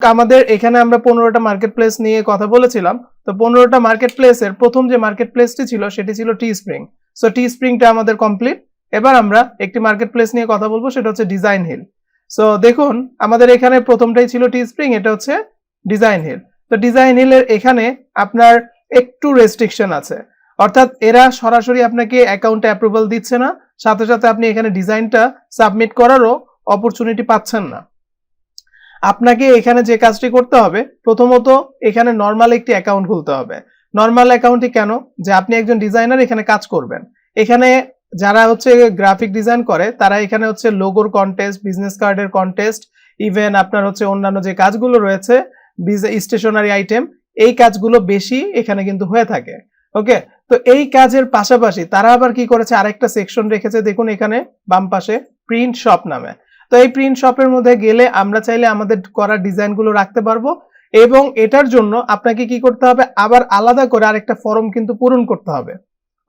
আমাদের এখানে আমরা 15টা মার্কেট প্লেস নিয়ে কথা বলেছিলাম। তো 15টা মার্কেট প্লেসের প্রথম যে মার্কেট প্লেসটি ছিল সেটি ছিল টি স্প্রিং। সো টি স্প্রিংটা আমাদের কমপ্লিট। এবার আমরা একটি মার্কেট প্লেস নিয়ে কথা বলবো, সেটা হচ্ছে ডিজাইন হিল। সো দেখুন আমাদের এখানে প্রথমটাই ছিল টি স্প্রিং, এটা হচ্ছে ডিজাইন হিল। তো ডিজাইন হিলের এখানে আপনার একটু রেস্ট্রিকশন আছে, অর্থাৎ এরা সরাসরি আপনাকে অ্যাকাউন্টে অ্যাপ্রুভাল দিচ্ছে না, সাথে সাথে আপনি এখানে ডিজাইনটা সাবমিট করারও অপরচুনিটি পাচ্ছেন না। আপনাকে এখানে যে কাজটি করতে হবে, প্রথমত এখানে নর্মাল একটি অ্যাকাউন্ট খুলতে হবে। নর্মাল অ্যাকাউন্টটি কেন? যে আপনি একজন ডিজাইনার, এখানে কাজ করবেন। এখানে যারা হচ্ছে গ্রাফিক ডিজাইন করে তারা এখানে হচ্ছে লোগোর কন্টেস্ট, বিজনেস কার্ডের কন্টেস্ট, ইভেন আপনার হচ্ছে অন্যান্য যে কাজগুলো রয়েছে স্টেশনারি আইটেম, এই কাজগুলো বেশি এখানে কিন্তু হয়ে থাকে। ওকে, তো এই কাজের পাশাপাশি তারা আবার কি করেছে, আরেকটা সেকশন রেখেছে, দেখুন এখানে বাম পাশে প্রিন্ট শপ নামে। তো এই প্রিন্ট শপের মধ্যে গেলে আমরা চাইলে আমাদের করা ডিজাইনগুলো রাখতে পারবো, এবং এটার জন্য আপনাকে কি করতে হবে, আবার আলাদা করে আরেকটা ফর্ম কিন্তু পূরণ করতে হবে।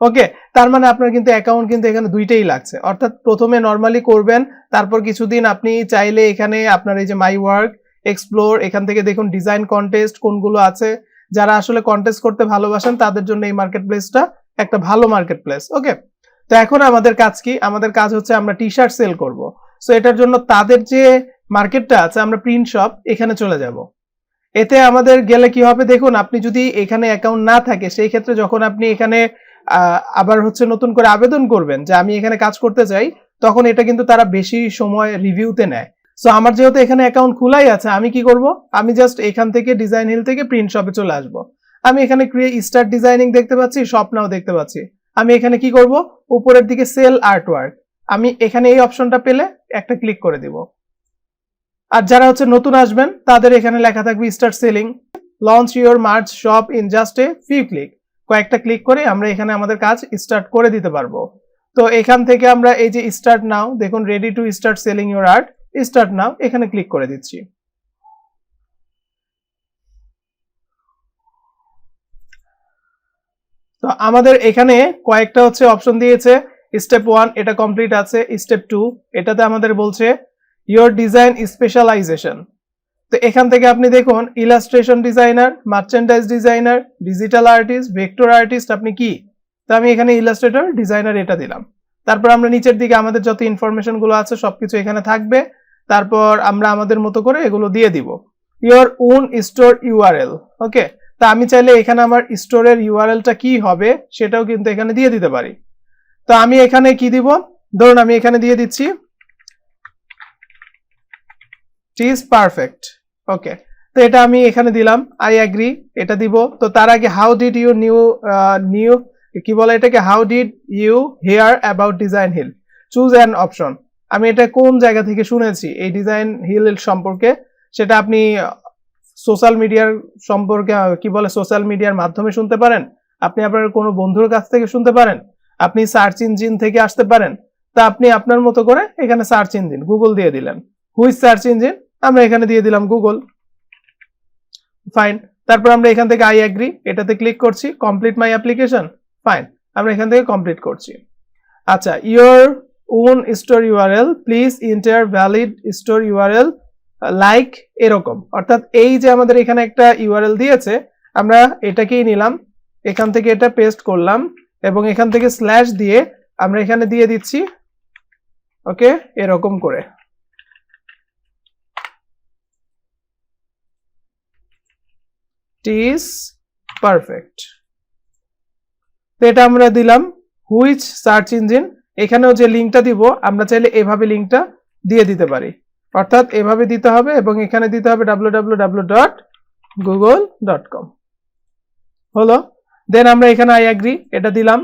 ওকে, তার মানে আপনার কিন্তু অ্যাকাউন্ট কিন্তু এখানে দুইটাই লাগছে, অর্থাৎ প্রথমে নর্মালি করবেন, তারপর কিছুদিন আপনি চাইলে এখানে আপনার এই যে মাই ওয়ার্ক, এক্সপ্লোর, এখান থেকে দেখুন ডিজাইন কন্টেস্ট কোনগুলো আছে। যারা আসলে কন্টেস্ট করতে ভালোবাসেন তাদের জন্য এই মার্কেট প্লেসটা একটা ভালো মার্কেট প্লেস। ওকে, তো এখন আমাদের কাজ কি? আমাদের কাজ হচ্ছে আমরা টি শার্ট সেল করব। সো এটার জন্য তাদের যে মার্কেটটা আছে, আমরা প্রিন্ট শপ এখানে চলে যাব। এতে আমাদের গেলে কি হবে, দেখুন আপনি যদি এখানে অ্যাকাউন্ট না থাকে, সেই ক্ষেত্রে যখন আপনি এখানে আবার হচ্ছে নতুন করে আবেদন করবেন যে আমি এখানে কাজ করতে চাই, তখন এটা কিন্তু তারা বেশি সময় রিভিউতে নেয়। সো আমার যেহেতু এখানে অ্যাকাউন্ট খোলাই আছে, আমি কি করব, আমি জাস্ট এখান থেকে ডিজাইন হিল থেকে প্রিন্ট শপে চলে আসব। আমি এখানে স্টার্ট ডিজাইনিং দেখতে পাচ্ছি, শপ নাও দেখতে পাচ্ছি। আমি এখানে কি করব, উপরের দিকে সেল আর্টওয়ার্ক, আমি এখানে এই অপশনটা পেলে একটা ক্লিক করে দিব। আর যারা হচ্ছে নতুন আসবেন তাদের এখানে লেখা থাকবে start selling, launch your March shop in just a few click. কয়েকটা ক্লিক করে আমরা এখানে আমাদের কাজ স্টার্ট করে দিতে পারবো। তো এখান থেকে আমরা এই যে স্টার্ট নাও, দেখুন ready to start selling your art, start now, এখানে ক্লিক করে দিচ্ছি। তো আমাদের এখানে কয়েকটা হচ্ছে অপশন দিয়েছে। স্টেপ 1 এটা কমপ্লিট আছে, স্টেপ 2 এটাতে আমাদের বলছে ইয়োর ডিজাইন স্পেশালাইজেশন। তো এখান থেকে আপনি দেখুন illustration designer, merchandise designer, digital artist, vector artist, আপনি কি? তো আমি এখানে ইলাস্ট্রেটর ডিজাইনার এটা দিলাম। তারপর আমরা নিচের দিকে আমাদের যত ইনফরমেশন গুলো আছে সবকিছু এখানে থাকবে। তারপর আমরা আমাদের মতো করে এগুলো দিয়ে দিব। Your own store URL. Okay, তা আমি চাইলে এখানে আমার স্টোরের ইউআরএলটা কি হবে সেটাও কিন্তু এখানে দিয়ে দিতে পারি। তো আমি এখানে কি দিব, ধরুন আমি এখানে দিয়ে দিচ্ছি ইজ পারফেক্ট। ওকে, তো এটা আমি এখানে দিলাম, আই এগ্রি, এটা দিব। তো তার আগে হাউ ডিড ইউ নিউ কি বলে এটাকে, how did you hear about Designhill, choose an option. আমি এটা কোন জায়গা থেকে শুনেছি এই ডিজাইন হিল সম্পর্কে, সেটা আপনি সোশ্যাল মিডিয়ার সম্পর্কে কি বলে সোশ্যাল মিডিয়ার মাধ্যমে শুনতে পারেন, আপনি আপনার কোনো বন্ধুর কাছ থেকে শুনতে পারেন, আপনি সার্চ ইঞ্জিন থেকে আসতে পারেন। তা আপনি আপনার মতো করে এখানে সার্চ ইঞ্জিন গুগল দিয়ে দিলেন, হুইচ সার্চ ইঞ্জিন, আমরা এখানে দিয়ে দিলাম গুগল। ফাইন, তারপর আমরা এখান থেকে আই এগ্রি এটাতে ক্লিক করছি, কমপ্লিট মাই অ্যাপ্লিকেশন। ফাইন, আমরা এখান থেকে কমপ্লিট করছি। আচ্ছা, your own store URL, please enter valid store URL like, এরকম। অর্থাৎ এই যে আমাদের এখানে একটা ইউআরএল দিয়েছে, আমরা এটাকেই নিলাম, এখান থেকে এটা পেস্ট করলাম এবং এখান থেকে স্ল্যাশ দিয়ে আমরা এখানে দিয়ে দিচ্ছি। ওকে, এরকম করে is perfect। তো এটা আমরা দিলাম হুইচ সার্চ ইঞ্জিন, এখানেও যে লিংকটা দিব আমরা চাইলে এভাবে লিংকটা দিয়ে দিতে পারি, অর্থাৎ এভাবে দিতে হবে এবং এখানে দিতে হবে www.google.com। হলো, দেন আমরা এখানে আই এগ্রি এটা দিলাম।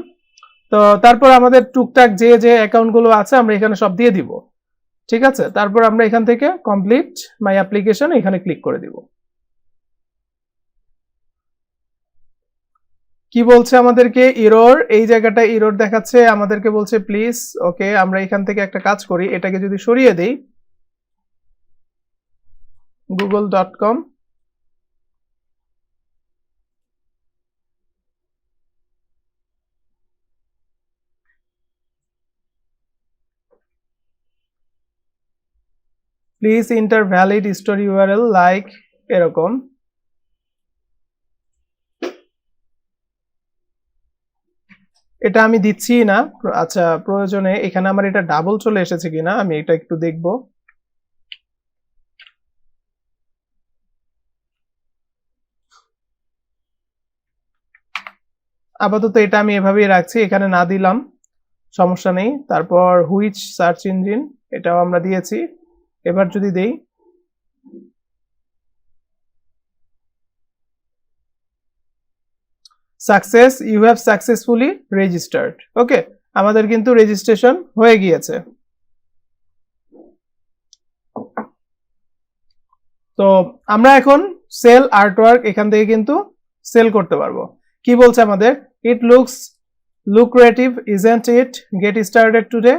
তো তারপর আমাদের টুকটাক যে যে অ্যাকাউন্টগুলো আছে আমরা এখানে সব দিয়ে দিব। ঠিক আছে, তারপর আমরা এখান থেকে কমপ্লিট মাই অ্যাপ্লিকেশন এখানে ক্লিক করে দিব। কি বলছে আমাদেরকে, এরর, এই জায়গাটা এরর দেখাচ্ছে, আমাদেরকে বলছে প্লিজ। ওকে, আমরা এখান থেকে একটা কাজ করি, এটাকে যদি সরিয়ে দেই google.com, please enter valid store URL like এরকম। এটা আমি দিচ্ছি না, আচ্ছা প্রয়োজনে এখানে আমার এটা ডাবল চলে এসেছে কিনা আমি এটা একটু দেখব। আপাতত এটা আমি এভাবেই রাখছি, এখানে না দিলাম সমস্যা নেই। তারপর হুইচ সার্চ ইঞ্জিন, এটাও আমরা দিয়েছি। এবার যদি দেই, success, you have successfully registered. Okay, আমাদের কিন্তু রেজিস্ট্রেশন হয়ে গিয়েছে। তো আমরা এখন সেল আর্টওয়ার্ক এখান থেকে কিন্তু সেল করতে পারবো। কি বলছে আমাদের, it looks lucrative isn't it, get started today,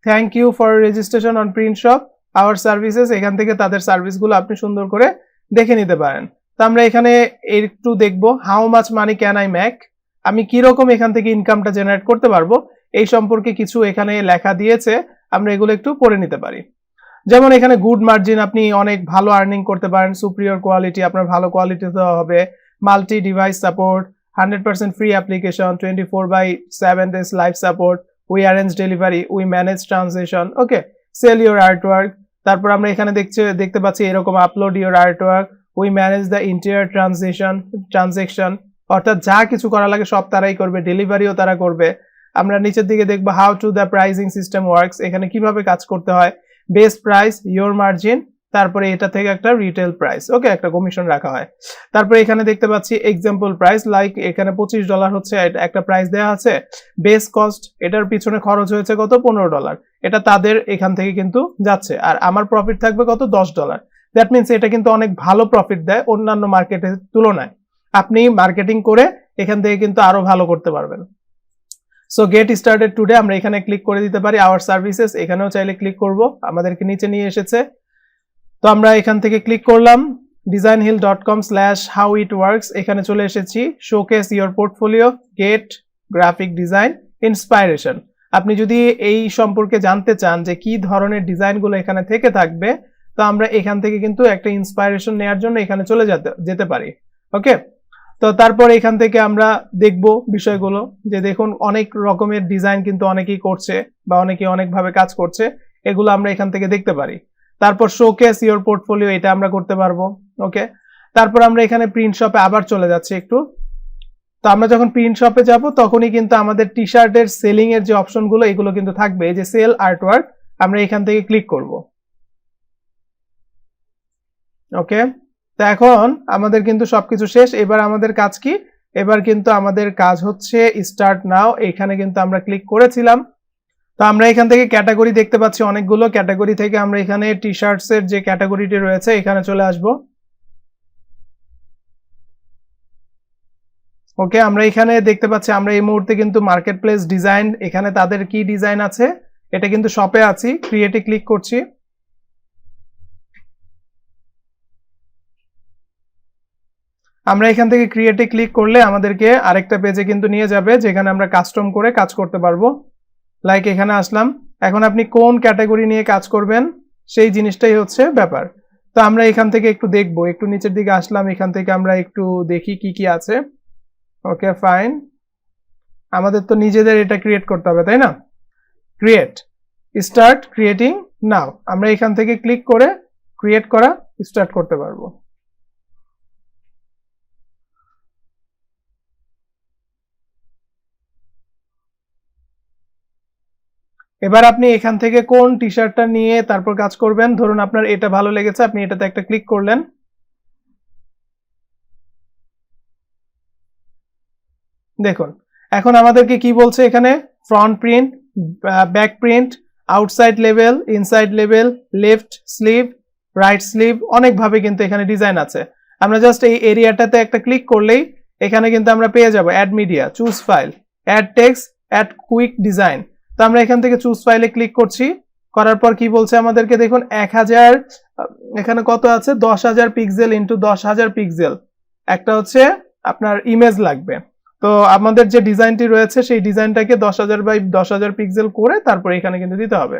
thank you for registration on print shop our services। এখান থেকে তাদের সার্ভিসগুলো আপনি সুন্দর করে দেখে নিতে পারেন। তো আমরা এখানে একটু দেখব how much money can I make, আমি কি রকম এখান থেকে ইনকামটা জেনারেট করতে পারবো এই সম্পর্কে কিছু এখানে লেখা দিয়েছে, আমরা এগুলো একটু পড়ে নিতে পারি। যেমন এখানে গুড মার্জিন, আপনি অনেক ভালো আর্নিং করতে পারেন, সুপিরিয়র কোয়ালিটি, আপনার ভালো কোয়ালিটি দেওয়া হবে, multi device support, 100% free application, 24/7 days live support, we arrange delivery, we manage transaction, okay, sell your artwork। তারপর আমরা এখানে দেখতে পাচ্ছি এরকম upload your artwork, we manage the entire transaction, অর্থাৎ যা কিছু করা লাগে সব তারাই করবে, ডেলিভারিও তারা করবে। আমরা নিচের দিকে দেখব how to the pricing system works, এখানে কিভাবে কাজ করতে হয়, বেস্ট প্রাইস, your margin, তারপরে এটা থেকে একটা রিটেল প্রাইস, ওকে, একটা কমিশন রাখা হয়। তারপরে এখানে দেখতে পাচ্ছি এক্সাম্পল প্রাইস, লাইক এখানে $25 হচ্ছে একটা প্রাইস দেওয়া আছে, বেস কস্ট, এটার পিছনে খরচ হয়েছে কত, $15, এটা তাদের এখান থেকে কিন্তু যাচ্ছে, আর আমার প্রফিট থাকবে কত, $10। দ্যাট মিনস এটা কিন্তু অনেক ভালো প্রফিট দেয় অন্যান্য মার্কেটের তুলনায়। আপনি মার্কেটিং করে এখান থেকে কিন্তু আরো ভালো করতে পারবেন। সো গেট স্টার্টেড টুডে আমরা এখানে ক্লিক করে দিতে পারি, আওয়ার সার্ভিসেস, এখানেও চাইলে ক্লিক করব, আমাদেরকে নিচে নিয়ে এসেছে। তো আমরা এখান থেকে ক্লিক করলাম designhill.com/howitworks, এখানে চলে এসেছি, showcase your portfolio, get graphic design inspiration. আপনি যদি এই সম্পর্কে জানতে চান যে কি ধরনের ডিজাইনগুলো এখানে থেকে থাকবে, তো আমরা এখান থেকে কিন্তু একটা ইন্সপাইরেশন নেওয়ার জন্য এখানে চলে যেতে পারি। ওকে, তো তারপর এখান থেকে আমরা দেখব বিষয়গুলো, যে দেখুন অনেক রকমের ডিজাইন কিন্তু অনেকেই করছে বা অনেকে অনেকভাবে কাজ করছে, এগুলো আমরা এখান থেকে দেখতে পারি। তারপর শোকেস ইওর পোর্টফোলিও, এটা আমরা করতে পারবো। ওকে, তারপর আমরা এখানে প্রিন্ট শপে আবার চলে যাচ্ছি একটু। তো আমরা যখন প্রিন্ট শপে যাব তখনই কিন্তু আমাদের টি শার্টের সেলিং এর যে অপশনগুলো এগুলো কিন্তু থাকবে, এই যে সেল আর্টওয়ার্ক, আমরা এখান থেকে ক্লিক করব। ওকে, তো এখন আমাদের কিন্তু সবকিছু শেষ, এবার আমাদের কাজ কি, এবার কিন্তু আমাদের কাজ হচ্ছে স্টার্ট নাও, এখানে কিন্তু আমরা ক্লিক করেছিলাম। তো আমরা এখান থেকে ক্যাটাগরি দেখতে পাচ্ছি অনেকগুলো, ক্যাটাগরি থেকে আমরা এখানে টি শার্টস এর যে ক্যাটাগরিটি রয়েছে এখানে চলে আসব। ওকে, আমরা এখানে দেখতে পাচ্ছি আমরা এই মুহূর্তে কিন্তু মার্কেট প্লেস ডিজাইন, এখানে তাদের কি ডিজাইন আছে এটা কিন্তু শপে আছি, ক্রিয়েটে ক্লিক করছি। আমরা এখান থেকে ক্রিয়েটে ক্লিক করলে আমাদেরকে আরেকটা পেজে কিন্তু নিয়ে যাবে, যেখানে আমরা কাস্টম করে কাজ করতে পারবো। লাইক এখানে আসলাম, এখন আপনি কোন ক্যাটাগরি নিয়ে কাজ করবেন সেই জিনিসটাই হচ্ছে ব্যাপার। তো আমরা এখান থেকে একটু দেখবো, একটু নিচের দিকে আসলাম, এখান থেকে আমরা একটু দেখি কি কি আছে। ওকে ফাইন, আমাদের তো নিজেদের এটা ক্রিয়েট করতে হবে তাই না, ক্রিয়েট, স্টার্ট ক্রিয়েটিং নাও, আমরা এখান থেকে ক্লিক করে ক্রিয়েট করা স্টার্ট করতে পারবো। এবার আপনি এখান থেকে কোন টি শার্টটা নিয়ে তারপর কাজ করবেন, ধরুন আপনার এটা ভালো লেগেছে, আপনি এটাতে একটা ক্লিক করলেন। দেখুন এখন আমাদেরকে কি বলছে এখানে, front print, back print, outside level, inside level, left sleeve, right sleeve, অনেকভাবে কিন্তু এখানে ডিজাইন আছে। আমরা জাস্ট এই এরিয়াটাতে একটা ক্লিক করলেই এখানে কিন্তু আমরা পেয়ে যাব add media, choose file, add text, add quick design. তো আমরা এখান থেকে চুজ ফাইলে ক্লিক করছি, করার পর কি বলছে আমাদেরকে দেখুন 1000, এখানে কত আছে, 10,000 পিক্সেল ইন্টু 10,000 পিক্সেল একটা হচ্ছে আপনার ইমেজ লাগবে। তো আমাদের যে ডিজাইনটি রয়েছে সেই ডিজাইনটাকে 10,000 বাই 10,000 পিক্সেল করে তারপর এখানে কিন্তু দিতে হবে।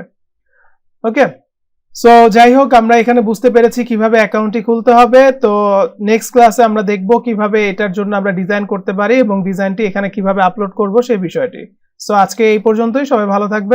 ওকে, সো যাই হোক, আমরা এখানে বুঝতে পেরেছি কিভাবে অ্যাকাউন্টটি খুলতে হবে। তো নেক্সট ক্লাসে আমরা দেখব কিভাবে এটার জন্য আমরা ডিজাইন করতে পারি এবং ডিজাইনটি এখানে কিভাবে আপলোড করব সেই বিষয়টি। সো আজকে এই পর্যন্তই, সবাই ভালো থাকবেন।